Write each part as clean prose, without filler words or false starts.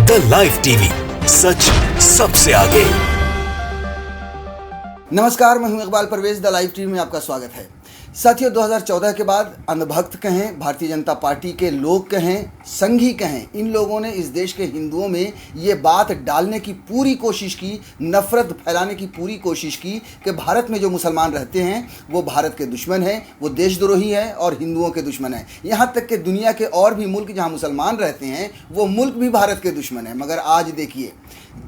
The live TV, सच सबसे आगे। नमस्कार, मैं हूं Iqbal Parvez. The live TV में आपका स्वागत है। साथियों, 2014 के बाद अंधभक्त कहें, भारतीय जनता पार्टी के लोग कहें, संघी कहें, इन लोगों ने इस देश के हिंदुओं में ये बात डालने की पूरी कोशिश की, नफरत फैलाने की पूरी कोशिश की कि भारत में जो मुसलमान रहते हैं वो भारत के दुश्मन हैं, वो देशद्रोही हैं और हिंदुओं के दुश्मन हैं। यहाँ तक कि दुनिया के और भी मुल्क जहाँ मुसलमान रहते हैं वो मुल्क भी भारत के दुश्मन हैं। मगर आज देखिए,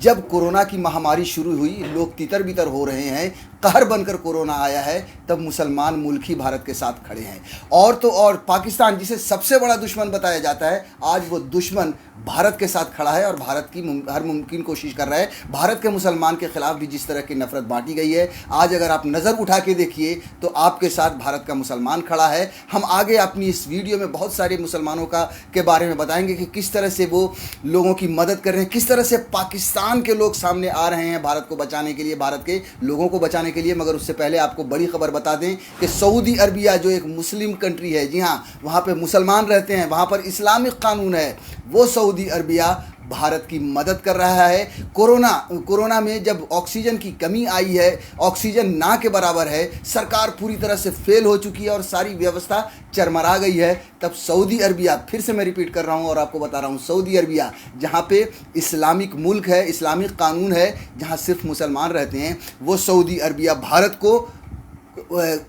जब कोरोना की महामारी शुरू हुई, लोग तितर बितर हो रहे हैं, कहर बनकर कोरोना आया है, तब मुसलमान मुल्क ही भारत के साथ खड़े हैं। और तो और पाकिस्तान, जिसे सबसे बड़ा दुश्मन बताया जाता है, आज वो दुश्मन भारत के साथ खड़ा है और भारत की हर मुमकिन कोशिश कर रहा है। भारत के मुसलमान के खिलाफ भी जिस तरह की नफरत बांटी गई है, आज अगर आप नज़र उठा के देखिए तो आपके साथ भारत का मुसलमान खड़ा है। हम आगे अपनी इस वीडियो में बहुत सारे मुसलमानों के बारे में बताएंगे कि किस तरह से वो लोगों की मदद कर रहे हैं, किस तरह से पाकिस्तान के लोग सामने आ रहे हैं भारत को बचाने के लिए, भारत के लोगों को बचाने के लिए। मगर उससे पहले आपको बड़ी खबर बता दें कि सऊदी अरबिया जो एक मुस्लिम कंट्री है, जी हाँ, वहाँ पे मुसलमान रहते हैं, वहाँ पर इस्लामिक कानून है, वो सऊदी अरबिया भारत की मदद कर रहा है। कोरोना में जब ऑक्सीजन की कमी आई है, ऑक्सीजन ना के बराबर है, सरकार पूरी तरह से फेल हो चुकी है और सारी व्यवस्था चरमरा गई है, तब सऊदी अरबिया, फिर से मैं रिपीट कर रहा हूँ और आपको बता रहा हूँ, सऊदी अरबिया जहाँ पे इस्लामिक मुल्क है, इस्लामिक कानून है, जहाँ सिर्फ मुसलमान रहते हैं, वो सऊदी अरबिया भारत को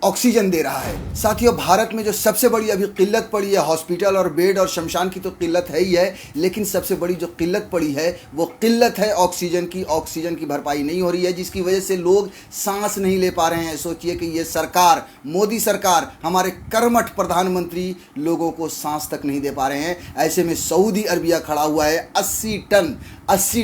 ऑक्सीजन दे रहा है। साथियों, भारत में जो सबसे बड़ी अभी किल्लत पड़ी है, हॉस्पिटल और बेड और शमशान की तो किल्लत है ही है, लेकिन सबसे बड़ी जो किल्लत पड़ी है वो किल्लत है ऑक्सीजन की। ऑक्सीजन की भरपाई नहीं हो रही है, जिसकी वजह से लोग सांस नहीं ले पा रहे हैं। सोचिए कि ये सरकार, मोदी सरकार, हमारे कर्मठ प्रधानमंत्री लोगों को सांस तक नहीं दे पा रहे हैं। ऐसे में सऊदी अरबिया खड़ा हुआ है, 80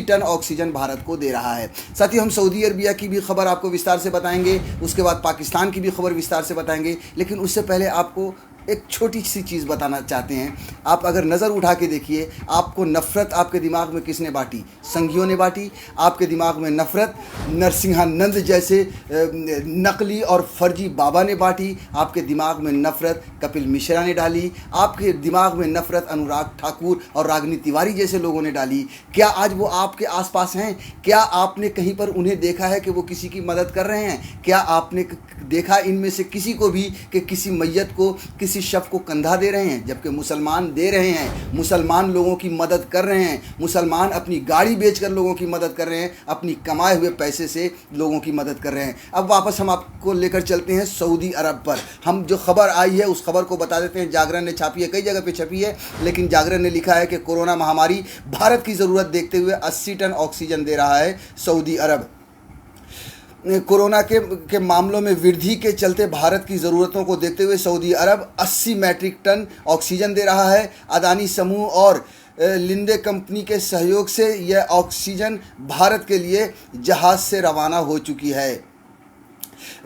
टन ऑक्सीजन भारत को दे रहा है। साथियों, हम सऊदी अरबिया की भी खबर आपको विस्तार से बताएंगे, उसके बाद पाकिस्तान की भी खबर विस्तार से बताएंगे, लेकिन उससे पहले आपको एक छोटी सी चीज़ बताना चाहते हैं। आप अगर नज़र उठा के देखिए, आपको नफ़रत आपके दिमाग में किसने बांटी? संघियों ने बांटी। आपके दिमाग में नफ़रत नरसिंहानंद जैसे नकली और फर्जी बाबा ने बांटी। आपके दिमाग में नफ़रत कपिल मिश्रा ने डाली। आपके दिमाग में नफ़रत अनुराग ठाकुर और रागिनी तिवारी जैसे लोगों ने डाली। क्या आज वो आपके आसपास हैं? क्या आपने कहीं पर उन्हें देखा है कि वो किसी की मदद कर रहे हैं? क्या आपने देखा इनमें से किसी को भी कि किसी मैयत को, किसी शव को कंधा दे रहे हैं? जबकि मुसलमान दे रहे हैं, मुसलमान लोगों की मदद कर रहे हैं, मुसलमान अपनी गाड़ी बेचकर लोगों की मदद कर रहे हैं, अपनी कमाए हुए पैसे से लोगों की मदद कर रहे हैं। अब वापस हम आपको लेकर चलते हैं सऊदी अरब पर। हम जो खबर आई है उस खबर को बता देते हैं। जागरण ने छापी है, कई जगह पे छपी है, लेकिन जागरण ने लिखा है कि कोरोना महामारी भारत की ज़रूरत देखते हुए 80 टन ऑक्सीजन दे रहा है सऊदी अरब। कोरोना के मामलों में वृद्धि के चलते भारत की ज़रूरतों को देखते हुए सऊदी अरब 80 मैट्रिक टन ऑक्सीजन दे रहा है। अदानी समूह और लिंडे कंपनी के सहयोग से यह ऑक्सीजन भारत के लिए जहाज़ से रवाना हो चुकी है।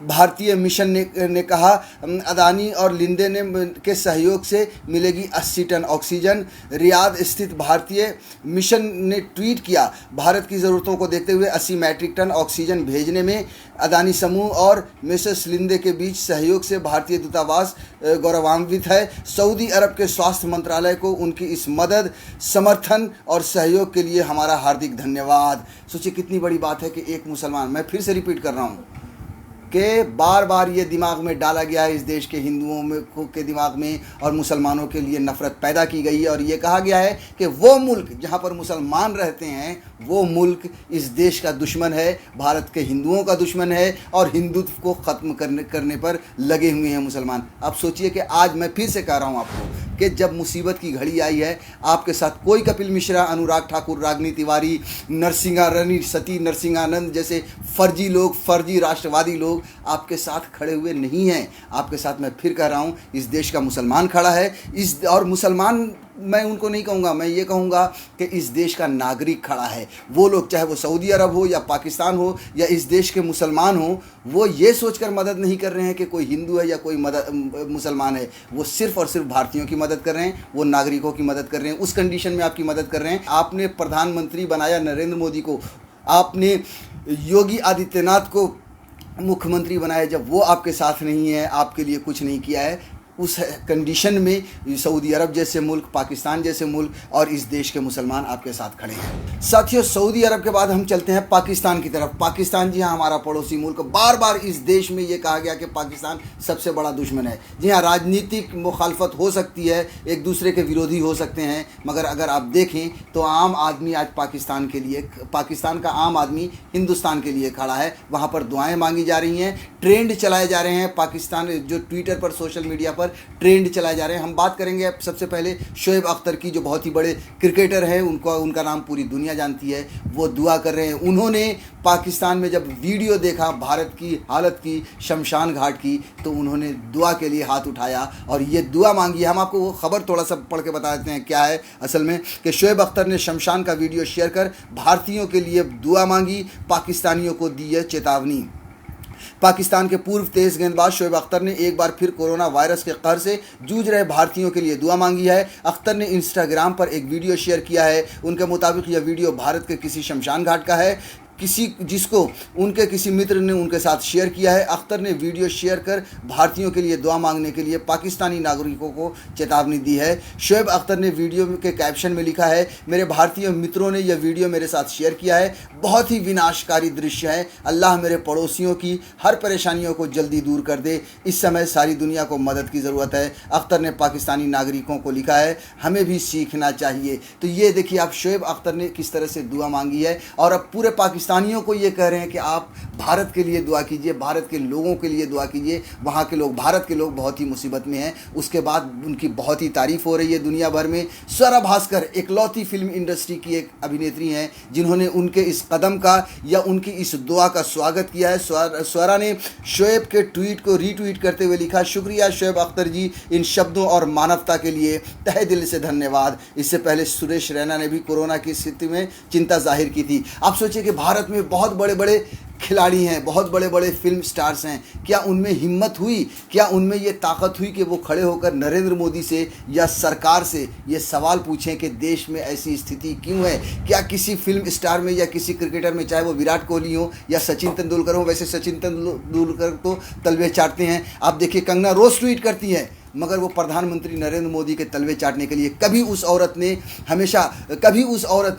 भारतीय मिशन ने कहा, अदानी और लिंडे के सहयोग से मिलेगी 80 टन ऑक्सीजन। रियाद स्थित भारतीय मिशन ने ट्वीट किया, भारत की ज़रूरतों को देखते हुए 80 मैट्रिक टन ऑक्सीजन भेजने में अदानी समूह और मिसेस लिंडे के बीच सहयोग से भारतीय दूतावास गौरवान्वित है। सऊदी अरब के स्वास्थ्य मंत्रालय को उनकी इस मदद, समर्थन और सहयोग के लिए हमारा हार्दिक धन्यवाद। सोचिए कितनी बड़ी बात है कि एक मुसलमान, मैं फिर से रिपीट कर रहा हूँ कि बार बार ये दिमाग में डाला गया है, इस देश के हिंदुओं में के दिमाग में और मुसलमानों के लिए नफ़रत पैदा की गई है और ये कहा गया है कि वो मुल्क जहाँ पर मुसलमान रहते हैं वो मुल्क इस देश का दुश्मन है, भारत के हिंदुओं का दुश्मन है और हिंदुत्व को ख़त्म करने पर लगे हुए हैं मुसलमान। अब सोचिए कि आज मैं फिर से कह रहा हूँ आपको कि जब मुसीबत की घड़ी आई है, आपके साथ कोई कपिल मिश्रा, अनुराग ठाकुर, रागिनी तिवारी, सती नरसिंहानंद जैसे फर्जी लोग, फर्जी राष्ट्रवादी लोग आपके साथ खड़े हुए नहीं हैं। आपके साथ मैं फिर कह रहा हूँ, इस देश का मुसलमान खड़ा है। और मुसलमान मैं उनको नहीं कहूँगा, मैं ये कहूँगा कि इस देश का नागरिक खड़ा है। वो लोग, चाहे वो सऊदी अरब हो या पाकिस्तान हो या इस देश के मुसलमान हो, वो ये सोचकर मदद नहीं कर रहे हैं कि कोई हिंदू है या कोई मुसलमान है। वो सिर्फ़ और सिर्फ भारतीयों की मदद कर रहे हैं, वो नागरिकों की मदद कर रहे हैं। उस कंडीशन में आपकी मदद कर रहे हैं। आपने प्रधानमंत्री बनाया नरेंद्र मोदी को, आपने योगी आदित्यनाथ को मुख्यमंत्री बनाया, जब वो आपके साथ नहीं है, आपके लिए कुछ नहीं किया है, उस कंडीशन में सऊदी अरब जैसे मुल्क, पाकिस्तान जैसे मुल्क और इस देश के मुसलमान आपके साथ खड़े हैं। साथियों, सऊदी अरब के बाद हम चलते हैं पाकिस्तान की तरफ। पाकिस्तान, जी हाँ, हमारा पड़ोसी मुल्क। बार बार इस देश में ये कहा गया कि पाकिस्तान सबसे बड़ा दुश्मन है। जी हाँ, राजनीतिक मुखालफत हो सकती है, एक दूसरे के विरोधी हो सकते हैं, मगर अगर आप देखें तो आम आदमी आज पाकिस्तान के लिए, पाकिस्तान का आम आदमी हिंदुस्तान के लिए खड़ा है। वहाँ पर दुआएं मांगी जा रही हैं, ट्रेंड चलाए जा रहे हैं। पाकिस्तान जो ट्विटर पर, सोशल मीडिया पर ट्रेंड चलाए जा रहे हैं। हम बात करेंगे सबसे पहले शोएब अख्तर की, जो बहुत ही बड़े क्रिकेटर हैं, उनका नाम पूरी दुनिया जानती है। वो दुआ कर रहे हैं। उन्होंने पाकिस्तान में जब वीडियो देखा भारत की हालत की, शमशान घाट की, तो उन्होंने दुआ के लिए हाथ उठाया और ये दुआ मांगी। हम आपको वो खबर थोड़ा सा पढ़ के बता देते हैं क्या है असल में, कि शोएब अख्तर ने शमशान का वीडियो शेयर कर भारतीयों के लिए दुआ मांगी, पाकिस्तानियों को दी है चेतावनी। पाकिस्तान के पूर्व तेज गेंदबाज शोएब अख्तर ने एक बार फिर कोरोना वायरस के कहर से जूझ रहे भारतीयों के लिए दुआ मांगी है। अख्तर ने इंस्टाग्राम पर एक वीडियो शेयर किया है। उनके मुताबिक यह वीडियो भारत के किसी शमशान घाट का है, जिसको उनके किसी मित्र ने उनके साथ शेयर किया है। अख्तर ने वीडियो शेयर कर भारतीयों के लिए दुआ मांगने के लिए पाकिस्तानी नागरिकों को चेतावनी दी है। शोएब अख्तर ने वीडियो के कैप्शन में लिखा है, मेरे भारतीय मित्रों ने यह वीडियो मेरे साथ शेयर किया है। बहुत ही विनाशकारी दृश्य है। अल्लाह मेरे पड़ोसियों की हर परेशानियों को जल्दी दूर कर दे। इस समय सारी दुनिया को मदद की ज़रूरत है। अख्तर ने पाकिस्तानी नागरिकों को लिखा है, हमें भी सीखना चाहिए। तो ये देखिए आप, शोएब अख्तर ने किस तरह से दुआ मांगी है और अब पूरे पाकिस्तानियों को ये कह रहे हैं कि आप भारत के लिए दुआ कीजिए, भारत के लोगों के लिए दुआ कीजिए। वहाँ के लोग, भारत के लोग बहुत ही मुसीबत में हैं। उसके बाद उनकी बहुत ही तारीफ़ हो रही है दुनिया भर में। स्वरा भास्कर इकलौती फिल्म इंडस्ट्री की एक अभिनेत्री हैं जिन्होंने उनके इस कदम का या उनकी इस दुआ का स्वागत किया है। स्वरा ने शोएब के ट्वीट को रीट्वीट करते हुए लिखा, शुक्रिया शोएब अख्तर जी, इन शब्दों और मानवता के लिए तहे दिल से धन्यवाद। इससे पहले सुरेश रैना ने भी कोरोना की स्थिति में चिंता जाहिर की थी। आप सोचिए कि भारत में बहुत बड़े बड़े खिलाड़ी हैं, बहुत बड़े बड़े फिल्म स्टार्स हैं, क्या उनमें हिम्मत हुई, क्या उनमें ये ताकत हुई कि वो खड़े होकर नरेंद्र मोदी से या सरकार से ये सवाल पूछें कि देश में ऐसी स्थिति क्यों है? क्या किसी फिल्म स्टार में या किसी क्रिकेटर में, चाहे वो विराट कोहली हो या सचिन तेंदुलकर हो, वैसे सचिन तेंदुलकर तो तलवे चाटते हैं। आप देखिए कंगना रोज ट्वीट करती हैं, मगर वो प्रधानमंत्री नरेंद्र मोदी के तलवे चाटने के लिए कभी उस औरत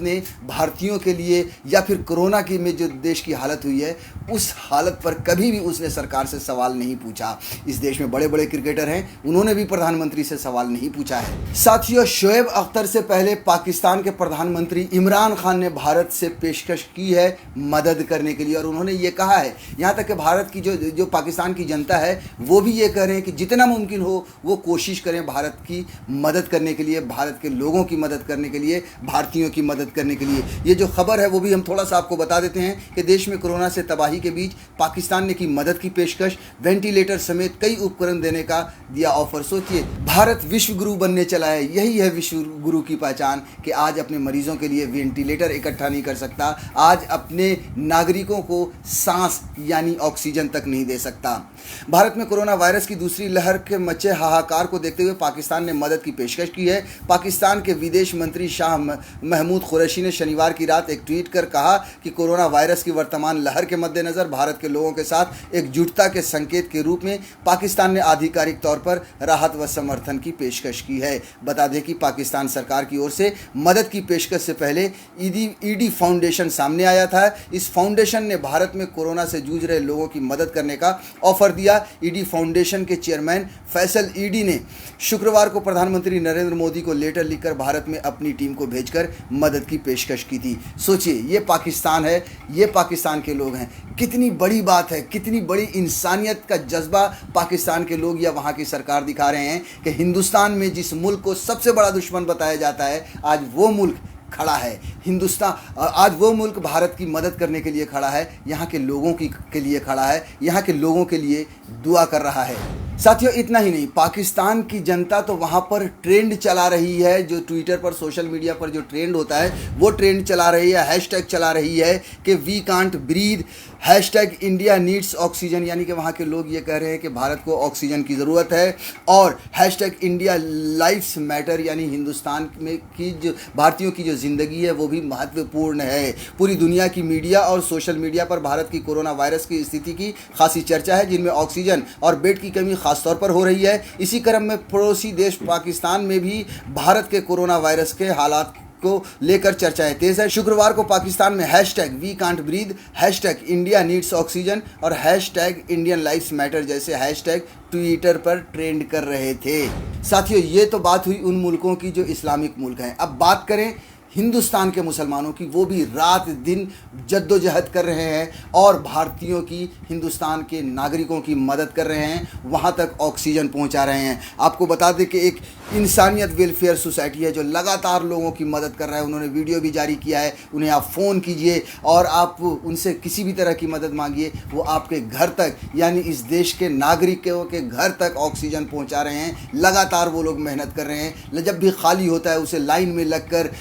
ने भारतीयों के लिए या फिर कोरोना की में जो देश की हालत हुई है उस हालत पर कभी भी उसने सरकार से सवाल नहीं पूछा। इस देश में बड़े बड़े क्रिकेटर हैं, उन्होंने भी प्रधानमंत्री से सवाल नहीं पूछा है। साथियों, शोएब अख्तर से पहले पाकिस्तान के प्रधानमंत्री इमरान खान ने भारत से पेशकश की है मदद करने के लिए और उन्होंने ये कहा है, यहाँ तक कि भारत की जो पाकिस्तान की जनता है वो भी ये कह रहे हैं कि जितना मुमकिन हो वो कोशिश करें भारत की मदद करने के लिए, भारत के लोगों की मदद करने के लिए, भारतीयों की मदद करने के लिए। ये जो खबर है वो भी हम थोड़ा सा आपको बता देते हैं कि देश में कोरोना से तबाही के बीच पाकिस्तान ने की मदद की पेशकश, वेंटिलेटर समेत कई उपकरण देने का दिया ऑफर। सोचिए, भारत विश्व गुरु बनने चला है। यही है विश्व गुरु की पहचान कि आज अपने मरीजों के लिए वेंटिलेटर इकट्ठा नहीं कर सकता, आज अपने नागरिकों को सांस यानी ऑक्सीजन तक नहीं दे सकता। भारत में कोरोना वायरस की दूसरी लहर के मचे हाहाकार को देखते हुए पाकिस्तान ने मदद की पेशकश की है। पाकिस्तान के विदेश मंत्री शाह महमूद कुरैशी ने शनिवार की रात एक ट्वीट कर कहा कि कोरोना वायरस की वर्तमान लहर के मद्देनज़र भारत के लोगों के साथ एकजुटता के संकेत के रूप में पाकिस्तान ने आधिकारिक तौर पर राहत व समर्थन की पेशकश की है। बता दें कि पाकिस्तान सरकार की ओर से मदद की पेशकश से पहले ईडी फाउंडेशन सामने आया था। इस फाउंडेशन ने भारत में कोरोना से जूझ रहे लोगों की मदद करने का ऑफर दिया। ईडी फाउंडेशन के चेयरमैन फैसल ईडी ने शुक्रवार को प्रधानमंत्री नरेंद्र मोदी को लेटर लिखकर भारत में अपनी टीम को भेजकर मदद की पेशकश की थी। सोचिए, ये पाकिस्तान है, ये पाकिस्तान के लोग हैं। कितनी बड़ी बात है, कितनी बड़ी इंसानियत का जज्बा पाकिस्तान के लोग या वहाँ की सरकार दिखा रहे हैं कि हिंदुस्तान में जिस मुल्क को सबसे बड़ा दुश्मन बताया जाता है, आज वो मुल्क खड़ा है। आज वो मुल्क भारत की मदद करने के लिए खड़ा है, यहाँ के लोगों के लिए खड़ा है, यहाँ के लोगों के लिए दुआ कर रहा है। साथियों, इतना ही नहीं, पाकिस्तान की जनता तो वहाँ पर ट्रेंड चला रही है, जो ट्विटर पर, सोशल मीडिया पर जो ट्रेंड होता है वो ट्रेंड चला रही है, हैशटैग चला रही है कि we can't breathe, hashtag India needs oxygen, यानी कि वहाँ के लोग ये कह रहे हैं कि भारत को ऑक्सीजन की ज़रूरत है। और हैशटैग इंडिया लाइफ्स मैटर, यानी हिंदुस्तान में की जो भारतीयों की जो ज़िंदगी है वो भी महत्वपूर्ण है। पूरी दुनिया की मीडिया और सोशल मीडिया पर भारत की कोरोना वायरस की स्थिति की खासी चर्चा है, जिनमें ऑक्सीजन और बेड की कमी खासतौर पर हो रही है। इसी क्रम में पड़ोसी देश पाकिस्तान में भी भारत के कोरोना वायरस के हालात को लेकर चर्चाएं तेज है। शुक्रवार को पाकिस्तान में #we can't breathe, #India needs oxygen और #इंडियन लाइव्स मैटर जैसे हैशटैग ट्विटर पर ट्रेंड कर रहे थे। साथियों, ये तो बात हुई उन मुल्कों की जो इस्लामिक मुल्क हैं। अब बात करें हिंदुस्तान के मुसलमानों की, वो भी रात दिन जद्दोजहद कर रहे हैं और भारतीयों की, हिंदुस्तान के नागरिकों की मदद कर रहे हैं, वहाँ तक ऑक्सीजन पहुँचा रहे हैं। आपको बता दें कि एक इंसानियत वेलफेयर सोसाइटी है जो लगातार लोगों की मदद कर रहा है। उन्होंने वीडियो भी जारी किया है, उन्हें आप फ़ोन कीजिए और आप उनसे किसी भी तरह की मदद मांगिए, वो आपके घर तक, यानी इस देश के नागरिकों के घर तक ऑक्सीजन पहुँचा रहे हैं। लगातार वो लोग मेहनत कर रहे हैं, जब भी खाली होता है उसे लाइन में लगकर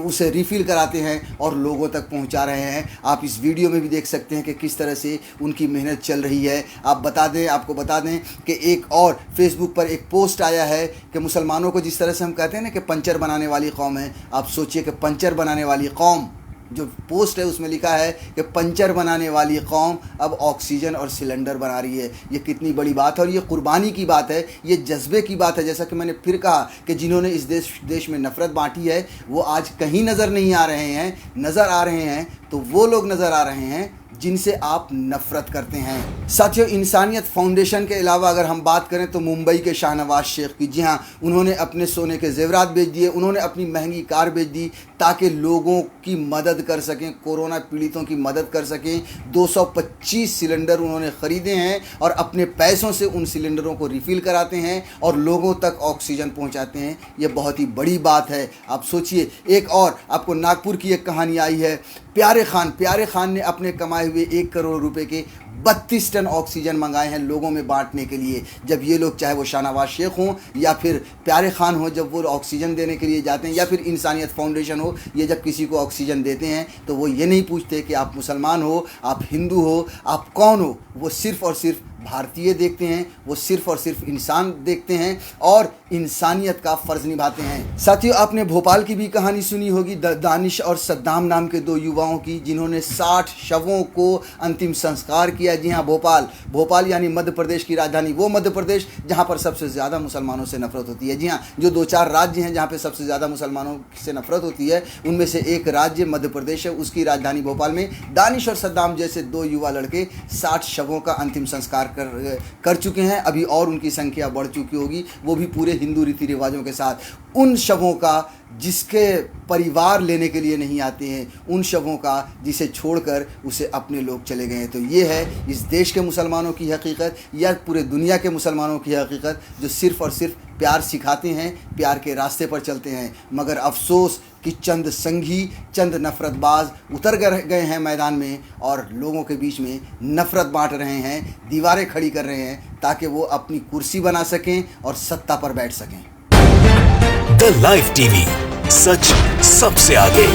उसे रिफ़िल कराते हैं और लोगों तक पहुंचा रहे हैं। आप इस वीडियो में भी देख सकते हैं कि किस तरह से उनकी मेहनत चल रही है। आपको बता दें कि एक और फेसबुक पर एक पोस्ट आया है कि मुसलमानों को जिस तरह से हम कहते हैं ना कि पंचर बनाने वाली कौम है, आप सोचिए कि पंचर बनाने वाली कौम, जो पोस्ट है उसमें लिखा है कि पंचर बनाने वाली कौम अब ऑक्सीजन और सिलेंडर बना रही है। ये कितनी बड़ी बात है और ये कुर्बानी की बात है, ये जज्बे की बात है। जैसा कि मैंने फिर कहा कि जिन्होंने इस देश में नफ़रत बांटी है वो आज कहीं नज़र नहीं आ रहे हैं। नज़र आ रहे हैं तो वो लोग नज़र आ रहे हैं जिनसे आप नफ़रत करते हैं। साथियों, इंसानियत फाउंडेशन के अलावा अगर हम बात करें तो मुंबई के शाहनवाज शेख की, जी हाँ, उन्होंने अपने सोने के जेवरात बेच दिए, उन्होंने अपनी महंगी कार बेच दी ताकि लोगों की मदद कर सकें, कोरोना पीड़ितों की मदद कर सकें। 225 सिलेंडर उन्होंने ख़रीदे हैं और अपने पैसों से उन सिलेंडरों को रिफ़िल कराते हैं और लोगों तक ऑक्सीजन पहुंचाते हैं। ये बहुत ही बड़ी बात है। आप सोचिए, एक और आपको नागपुर की एक कहानी आई है। प्यारे खान ने अपने कमाए हुए 1 करोड़ रुपए के 32 टन ऑक्सीजन मंगाए हैं लोगों में बांटने के लिए। जब ये लोग, चाहे वो शाहनवाज शेख हों या फिर प्यारे खान हो, जब वो ऑक्सीजन देने के लिए जाते हैं, या फिर इंसानियत फाउंडेशन हो, ये जब किसी को ऑक्सीजन देते हैं तो वो ये नहीं पूछते कि आप मुसलमान हो, आप हिंदू हो, आप कौन हो। वो सिर्फ़ और सिर्फ भारतीय देखते हैं, वो सिर्फ़ और सिर्फ इंसान देखते हैं और इंसानियत का फ़र्ज़ निभाते हैं। साथियों, आपने भोपाल की भी कहानी सुनी होगी, दानिश और सद्दाम नाम के 2 युवाओं की, जिन्होंने 60 शवों को अंतिम संस्कार किया। जी हाँ, भोपाल यानी मध्य प्रदेश की राजधानी, वो मध्य प्रदेश जहाँ पर सबसे ज़्यादा मुसलमानों से नफ़रत होती है। जी हाँ, जो 2-4 राज्य हैं जहाँ पर सबसे ज़्यादा मुसलमानों से नफ़रत होती है, उनमें से एक राज्य मध्य प्रदेश है, उसकी राजधानी भोपाल में दानिश और सद्दाम जैसे 2 युवा लड़के 60 शवों का अंतिम संस्कार कर चुके हैं। अभी और उनकी संख्या बढ़ चुकी होगी, वो भी पूरे हिंदू रीति रिवाजों के साथ। उन शवों का जिसके परिवार लेने के लिए नहीं आते हैं, उन शवों का जिसे छोड़कर उसे अपने लोग चले गए हैं। तो ये है इस देश के मुसलमानों की हकीकत या पूरे दुनिया के मुसलमानों की हकीकत, जो सिर्फ़ और सिर्फ प्यार सिखाते हैं, प्यार के रास्ते पर चलते हैं। मगर अफसोस कि चंद संघी, चंद नफ़रतबाज उतर गए हैं मैदान में और लोगों के बीच में नफ़रत बांट रहे हैं, दीवारें खड़ी कर रहे हैं ताकि वो अपनी कुर्सी बना सकें और सत्ता पर बैठ सकें। द लाइव टीवी, सच सबसे आगे।